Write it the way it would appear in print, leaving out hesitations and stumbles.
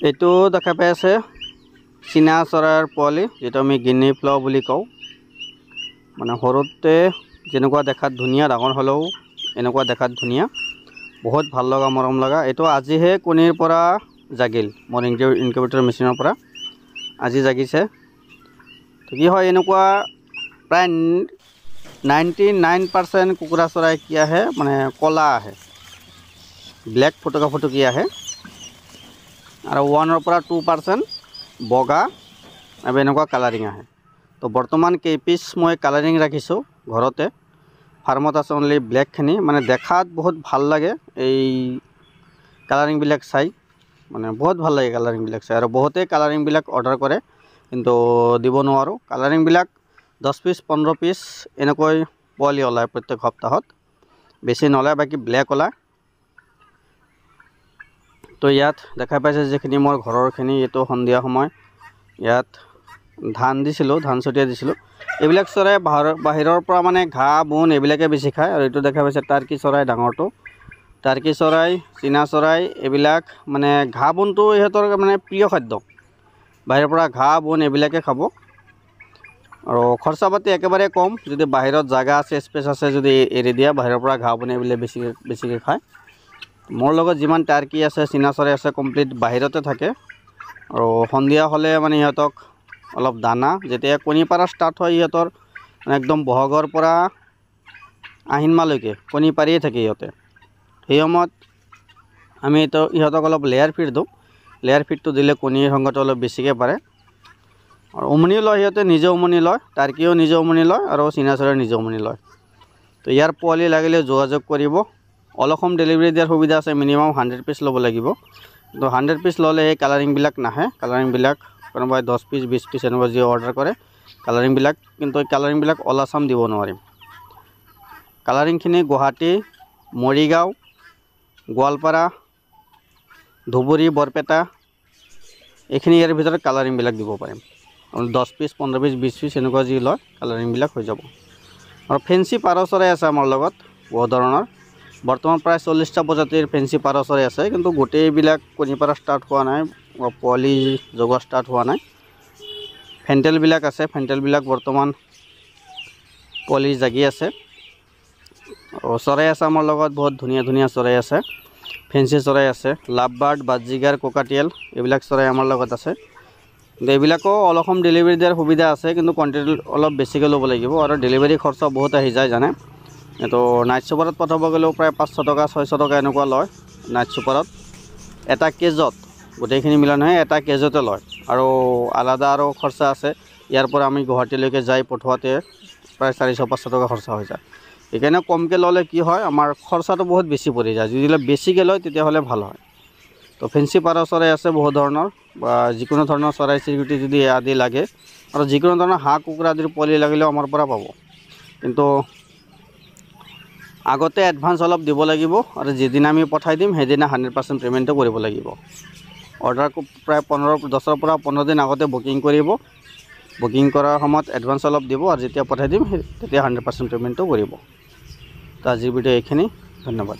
এইটো দেখা পাই আছে চীনা চৰাইৰ পোৱালি, যেটো আমি গিনি ফ্ল বুলি কওঁ। মানে সৰুতে যেনেকুৱা দেখাত ধুনীয়া, ডাঙৰ হ'লেও এনেকুৱা দেখাত ধুনীয়া, বহুত ভাল লগা, মৰম লগা। এইটো আজিহে কণীৰ পৰা জাগিল, মোৰ ইনকিউবেটৰ মেচিনৰ পৰা আজি জাগিছে। কি হয়, এনেকুৱা প্ৰায় 99% কুকুৰা চৰাই কি আহে, মানে কলা আহে, ব্লেক ফটকি আহে, আৰু 1 পৰা 2% বগা আৰু এনেকুৱা কালাৰিং আহে। তো বৰ্তমান কেইপিচ মই কালাৰিং ৰাখিছোঁ ঘৰতে, ফাৰ্মত আছে অনলি ব্লেকখিনি। মানে দেখাত বহুত ভাল লাগে এই কালাৰিংবিলাক চাই, মানে বহুত ভাল লাগে কালাৰিংবিলাক চাই। আৰু বহুতেই কালাৰিংবিলাক অৰ্ডাৰ কৰে, কিন্তু দিব নোৱাৰোঁ। কালাৰিংবিলাক 10 পিচ 15 পিচ এনেকৈ পোৱালি ওলায় প্ৰত্যেক সপ্তাহত, বেছি নলয়, বাকী ব্লেক ওলায়। তো ইয়াত দেখা পাইছে যিখিনি মোৰ ঘৰৰখিনি, এইটো সন্ধিয়া সময় ইয়াত ধান দিছিলোঁ, ধান ছটিয়াই দিছিলোঁ। এইবিলাক চৰাই বাহিৰৰ পৰা মানে ঘাঁহ বন এইবিলাকে বেছি খায়। আৰু এইটো দেখা পাইছে টাৰ্কি চৰাই, ডাঙৰটো টাৰ্কি চৰাই, চীনা চৰাই, এইবিলাক মানে ঘাঁহ বনটো ইহঁতৰ মানে প্ৰিয় খাদ্য। বাহিৰৰ পৰা ঘাঁহ বন এইবিলাকে খাব। আৰু খৰচা পাতি একেবাৰে কম, যদি বাহিৰত জাগা আছে, স্পেচ আছে, যদি এৰি দিয়া, বাহিৰৰ পৰা ঘাঁহ বন এইবিলাক বেছিকৈ খায়। মোৰ লগত যিমান টাৰ্কি আছে, চীনা চৰাই আছে, কমপ্লিট বাহিৰতে থাকে। আৰু সন্ধিয়া হ'লে মানে ইহঁতক অলপ দানা, যেতিয়া কণী পাৰা ষ্টাৰ্ট হয় ইহঁতৰ, মানে একদম বহাগৰ পৰা আহিন মাহলৈকে কণী পাৰিয়ে থাকে ইহঁতে। সেই সময়ত আমি ইহঁতক অলপ লেয়াৰ ফিড দিওঁ। লেয়াৰ ফিডটো দিলে কণীৰ সংখ্যাটো অলপ বেছিকৈ পাৰে। আৰু উমনিও লয়, সিহঁতে নিজে উমনি লয়, টাৰ্কিও নিজে উমনি লয়, আৰু চীনা চৰাই নিজে উমনি লয়। তো ইয়াৰ পোৱালি লাগিলে যোগাযোগ কৰিব। অল অসম ডেলিভাৰী দিয়াৰ সুবিধা আছে, মিনিমাম 100 পিচ ল'ব লাগিব। তো 100 পিচ ল'লে এই কালাৰিংবিলাক নাহে। কালাৰিংবিলাক কোনোবাই 10 পিচ 20 পিচ এনেকুৱা যি অৰ্ডাৰ কৰে কালাৰিংবিলাক, কিন্তু এই কালাৰিংবিলাক অল আছাম দিব নোৱাৰিম। কালাৰিংখিনি গুৱাহাটী, মৰিগাঁও, গোৱালপাৰা, ধুবুৰী, বৰপেটা, এইখিনি ইয়াৰ ভিতৰত কালাৰিংবিলাক দিব পাৰিম। 10 পিচ 15 পিচ 20 পিচ এনেকুৱা যি লয় কালাৰিংবিলাক হৈ যাব। আৰু ফেঞ্চি পাৰ চৰাই আছে আমাৰ লগত বহুত ধৰণৰ। বৰ্তমান প্ৰায় 40টা প্ৰজাতিৰ ফেঞ্চি পাৰ চৰাই আছে, কিন্তু গোটেইবিলাক কণী পাৰা ষ্টাৰ্ট হোৱা নাই, পোৱালি জগোৱা ষ্টাৰ্ট হোৱা নাই। ফেণ্টেলবিলাক আছে, ফেণ্টেলবিলাক বৰ্তমান পোৱালি জাগি আছে। আৰু চৰাই আছে আমাৰ লগত, বহুত ধুনীয়া ধুনীয়া চৰাই আছে, ফেঞ্চি চৰাই আছে, লাভ বাৰ্ড, বাজিগাৰ, কোকাটিয়েল, এইবিলাক চৰাই আমাৰ লগত আছে। কিন্তু এইবিলাকো অল অসম ডেলিভাৰী দিয়াৰ সুবিধা আছে, কিন্তু কোৱান্টিটি অলপ বেছিকৈ ল'ব লাগিব। আৰু ডেলিভাৰী খৰচা বহুত আহি যায় জানে। এইটো নাইট চুপাৰত পঠাব গ'লেও প্ৰায় 500 টকা 600 টকা এনেকুৱা লয় নাইট চুপাৰত। এটা কেজত গোটেইখিনি মিলা নহয়, এটা কেজতে লয়। আৰু আলাদা আৰু খৰচা আছে, ইয়াৰ পৰা আমি গুৱাহাটীলৈকে যাই পঠোৱাতে প্ৰায় 400-500 টকা খৰচা হৈ যায়। সেইকাৰণে কমকৈ ল'লে কি হয়, আমাৰ খৰচাটো বহুত বেছি পৰি যায়। যদি বেছিকৈ লয় তেতিয়াহ'লে ভাল হয়। তো ফেঞ্চি পাৰ চৰাই আছে বহুত ধৰণৰ, বা যিকোনো ধৰণৰ চৰাই চিৰিকটি যদি আদি লাগে, আৰু যিকোনো ধৰণৰ হাঁহ কুকুৰা আদিৰ পোৱালি লাগিলেও আমাৰ পৰা পাব। কিন্তু আগতে এডভান্স অলপ দিব লাগিব, আৰু যিদিনা আমি পঠাই দিম সেইদিনা 100% পে'মেণ্টটো কৰিব লাগিব। অৰ্ডাৰ প্ৰায় 10ৰ পৰা 15 দিন আগতে বুকিং কৰিব। বুকিং কৰাৰ সময়ত এডভান্স অলপ দিব, আৰু যেতিয়া পঠাই দিম তেতিয়া 100% পে'মেণ্টটো কৰিব। তো আজিৰ ভিডিঅ' এইখিনি, ধন্যবাদ।